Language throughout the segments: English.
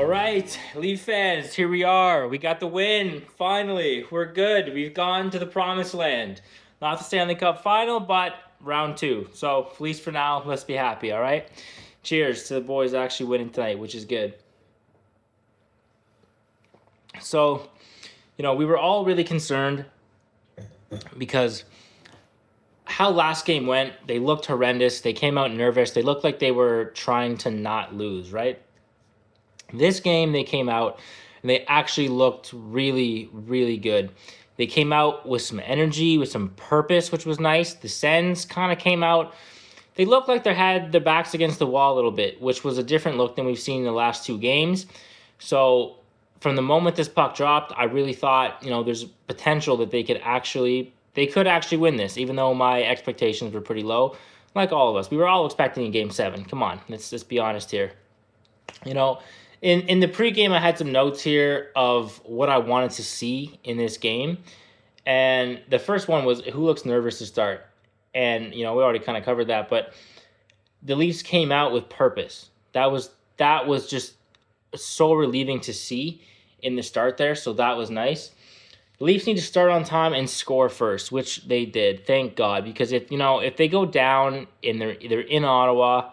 All right, Leaf fans, here we are. We got the win, finally. We're good. We've gone to the promised land. Not the Stanley Cup final, but round two. So, at least for now, let's be happy, all right? Cheers to the boys actually winning tonight, which is good. So, we were all really concerned because how last game went, they looked horrendous. They came out nervous. They looked like they were trying to not lose, right? This game, they came out and they actually looked really, really good. They came out with some energy, with some purpose, which was nice. The SENS kind of came out. They looked like they had their backs against the wall a little bit, which was a different look than we've seen in the last two games. So from the moment this puck dropped, I really thought, there's potential that they could actually win this, even though my expectations were pretty low. Like all of us, we were all expecting a game 7. Come on, let's just be honest here. In the pregame, I had some notes here of what I wanted to see in this game. And the first one was who looks nervous to start. And, we already kind of covered that. But the Leafs came out with purpose. That was just so relieving to see in the start there. So that was nice. The Leafs need to start on time and score first, which they did. Thank God. Because if they go down and they're in Ottawa,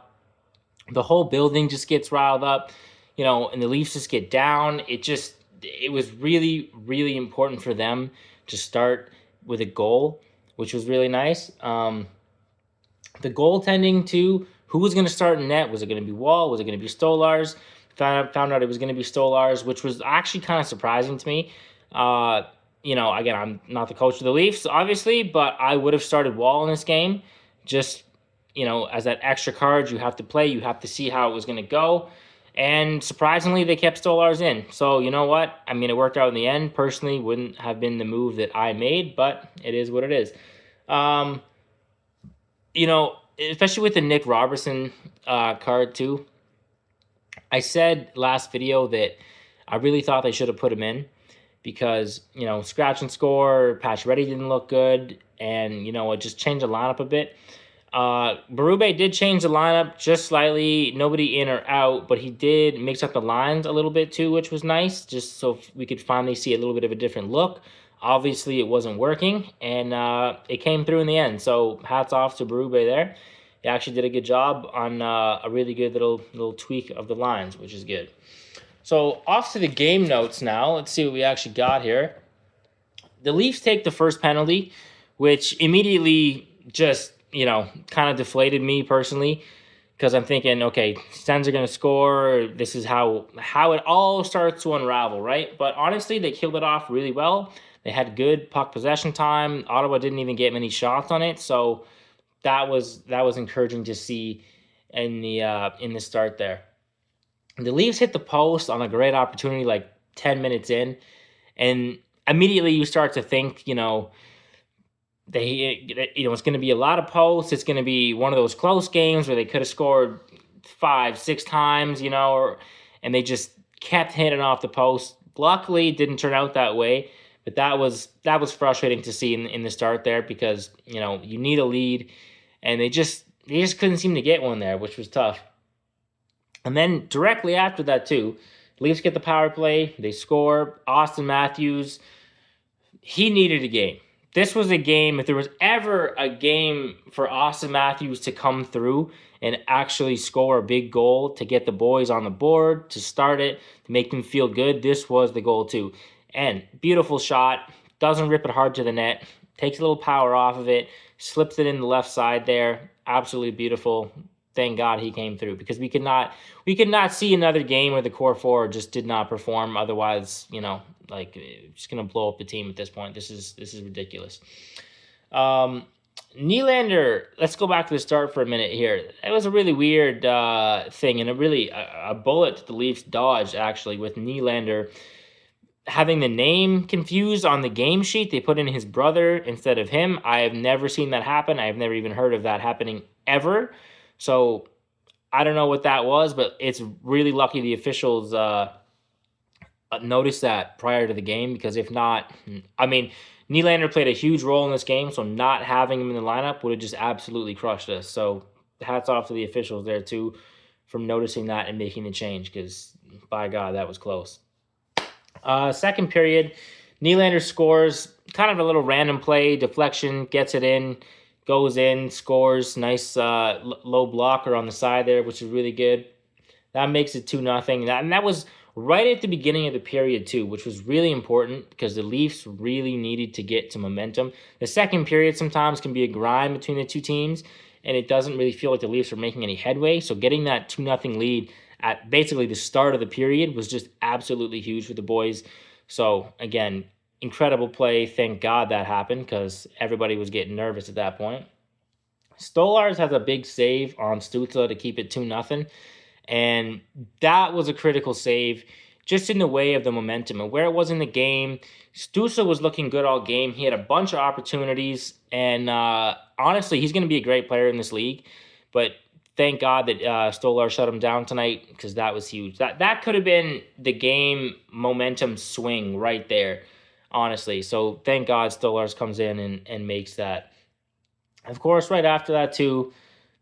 the whole building just gets riled up. And the Leafs just get down. It was really, really important for them to start with a goal, which was really nice. The goaltending, too, who was going to start in net? Was it going to be Wall? Was it going to be Stolarz? Found out it was going to be Stolarz, which was actually kind of surprising to me. Again, I'm not the coach of the Leafs, obviously, but I would have started Wall in this game. Just, as that extra card you have to play, you have to see how it was going to go. And surprisingly, they kept Stolarz in. So, you know what? I mean, it worked out in the end. Personally, wouldn't have been the move that I made, but it is what it is. Especially with the Nick Robertson card, too. I said last video that I really thought they should have put him in because, scratch and score, Pacioretty didn't look good, and, it just changed the lineup a bit. Berube did change the lineup just slightly, nobody in or out, but he did mix up the lines a little bit too, which was nice, just so we could finally see a little bit of a different look. Obviously, it wasn't working, and it came through in the end, so hats off to Berube there. He actually did a good job on a really good little tweak of the lines, which is good. So off to the game notes now. Let's see what we actually got here. The Leafs take the first penalty, which immediately just kind of deflated me personally because I'm thinking, okay, Sens are going to score. This is how it all starts to unravel, right? But honestly, they killed it off really well. They had good puck possession time. Ottawa didn't even get many shots on it, so that was encouraging to see in the start there. The Leafs hit the post on a great opportunity like 10 minutes in, and immediately you start to think, it's going to be a lot of posts. It's going to be one of those close games where they could have scored 5-6 times, and they just kept hitting off the post. Luckily, it didn't turn out that way, but that was frustrating to see in the start there because you need a lead, and they just couldn't seem to get one there, which was tough. And then directly after that too, Leafs get the power play. They score. Austin Matthews, he needed a game. This was a game, if there was ever a game for Austin Matthews to come through and actually score a big goal to get the boys on the board, to start it, to make them feel good, this was the goal too. And beautiful shot, doesn't rip it hard to the net, takes a little power off of it, slips it in the left side there. Absolutely beautiful. Thank God he came through because we could not see another game where the core four just did not perform. Otherwise, just gonna blow up the team at this point. This is ridiculous. Nylander, let's go back to the start for a minute here. It was a really weird thing and a bullet that the Leafs dodged actually with Nylander having the name confused on the game sheet. They put in his brother instead of him. I have never seen that happen. I have never even heard of that happening ever. So I don't know what that was, but it's really lucky the officials noticed that prior to the game because if not, Nylander played a huge role in this game, so not having him in the lineup would have just absolutely crushed us. So hats off to the officials there too from noticing that and making the change because by God, that was close. Second period, Nylander scores, kind of a little random play, deflection, gets it in, goes in, scores, nice low blocker on the side there, which is really good. That makes it 2-0. And that was right at the beginning of the period too, which was really important because the Leafs really needed to get to momentum. The second period sometimes can be a grind between the two teams, and it doesn't really feel like the Leafs are making any headway. So getting that 2-0 lead at basically the start of the period was just absolutely huge for the boys. So again, incredible play. Thank God that happened because everybody was getting nervous at that point. Stolarz has a big save on Stützle to keep it 2-0. And that was a critical save just in the way of the momentum and where it was in the game. Stützle was looking good all game. He had a bunch of opportunities. And honestly, he's going to be a great player in this league. But thank God that Stolarz shut him down tonight because that was huge. That could have been the game momentum swing right there, honestly. So thank God Stolarz comes in and makes that. Of course, right after that, too,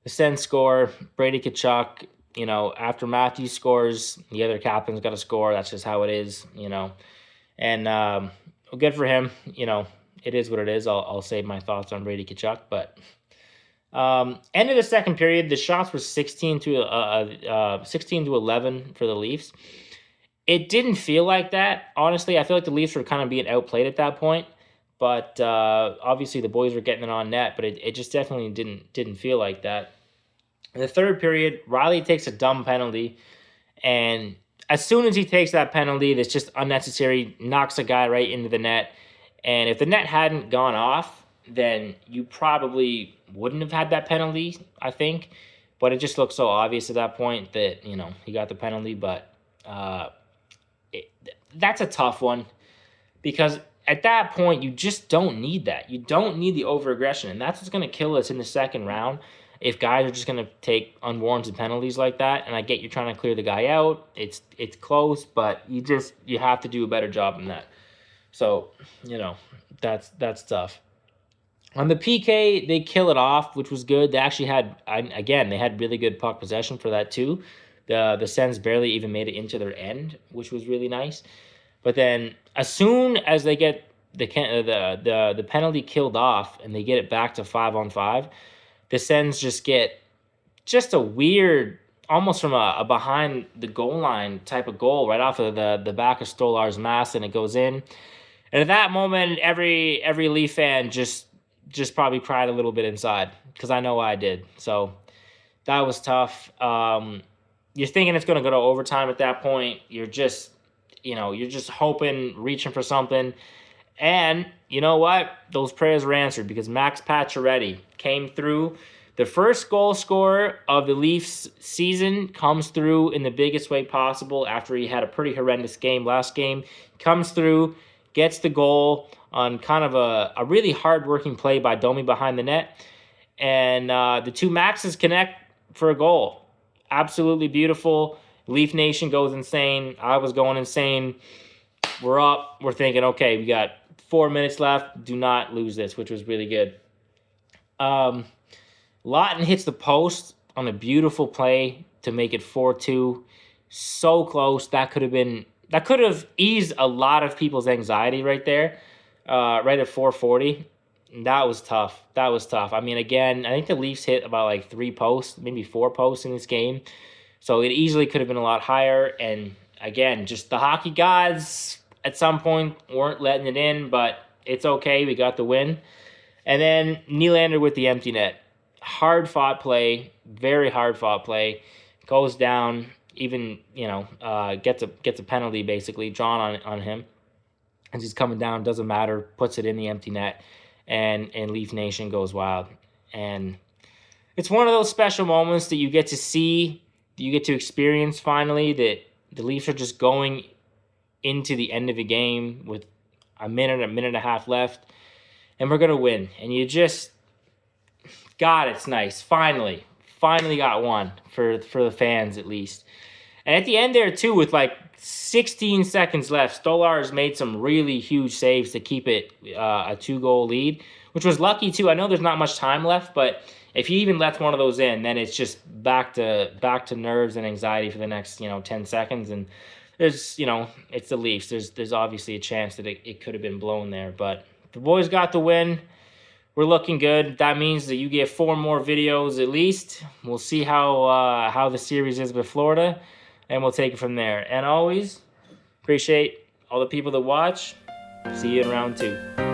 the SENS score, Brady Tkachuk. After Matthews scores, the other captain's got to score. That's just how it is, And good for him. It is what it is. I'll save my thoughts on Brady Tkachuk. But end of the second period, the shots were 16 to 11 for the Leafs. It didn't feel like that. Honestly, I feel like the Leafs were kind of being outplayed at that point. But obviously the boys were getting it on net. But it just definitely didn't feel like that. In the third period, Riley takes a dumb penalty, and as soon as he takes that penalty that's just unnecessary, knocks a guy right into the net, and if the net hadn't gone off, then you probably wouldn't have had that penalty, I think, but it just looked so obvious at that point that, he got the penalty, but that's a tough one, because at that point, you just don't need that. You don't need the over-aggression, and that's what's going to kill us in the second round. If guys are just going to take unwarranted penalties like that, and I get you're trying to clear the guy out, it's close, but you have to do a better job than that. So, that's tough. On the PK, they kill it off, which was good. They actually they had really good puck possession for that too. The Sens barely even made it into their end, which was really nice. But then, as soon as they get the penalty killed off and they get it back to 5-on-5, the Sens just get a weird, almost from a behind the goal line type of goal right off of the back of Stolar's mask, and it goes in. And at that moment, every Leaf fan just probably cried a little bit inside, because I know I did. So that was tough. You're thinking it's going to go to overtime at that point. You're just hoping, reaching for something. And you know what? Those prayers were answered because Max Pacioretty came through. The first goal scorer of the Leafs season comes through in the biggest way possible after he had a pretty horrendous game last game. Comes through, gets the goal on kind of a really hard-working play by Domi behind the net. And the two Maxes connect for a goal. Absolutely beautiful. Leaf Nation goes insane. I was going insane. We're up. We're thinking, okay, we got 4 minutes left. Do not lose this, which was really good. Lawton hits the post on a beautiful play to make it 4-2. So close. That could have eased a lot of people's anxiety right there, right at 4:40. That was tough. I mean, again, I think the Leafs hit about like 3 posts, maybe 4 posts in this game. So it easily could have been a lot higher. And again, just the hockey gods at some point weren't letting it in, but it's okay. We got the win. And then Nylander with the empty net. Hard-fought play, very hard-fought play. Goes down, even, gets a penalty basically drawn on him. As he's coming down, doesn't matter, puts it in the empty net, and Leaf Nation goes wild. And it's one of those special moments that you get to see, that you get to experience finally, that the Leafs are just going into the end of a game with a minute and a half left, and we're going to win. And you just, God, it's nice. Finally got one for the fans at least. And at the end there too, with like 16 seconds left, Stolarz made some really huge saves to keep it a 2-goal lead, which was lucky too. I know there's not much time left, but if he even lets one of those in, then it's just back to nerves and anxiety for the next 10 seconds. And there's it's the Leafs. There's obviously a chance that it could have been blown there, but the boys got the win. We're looking good. That means that you get 4 more videos at least. We'll see how the series is with Florida, and we'll take it from there. And always appreciate all the people that watch. See you in round 2.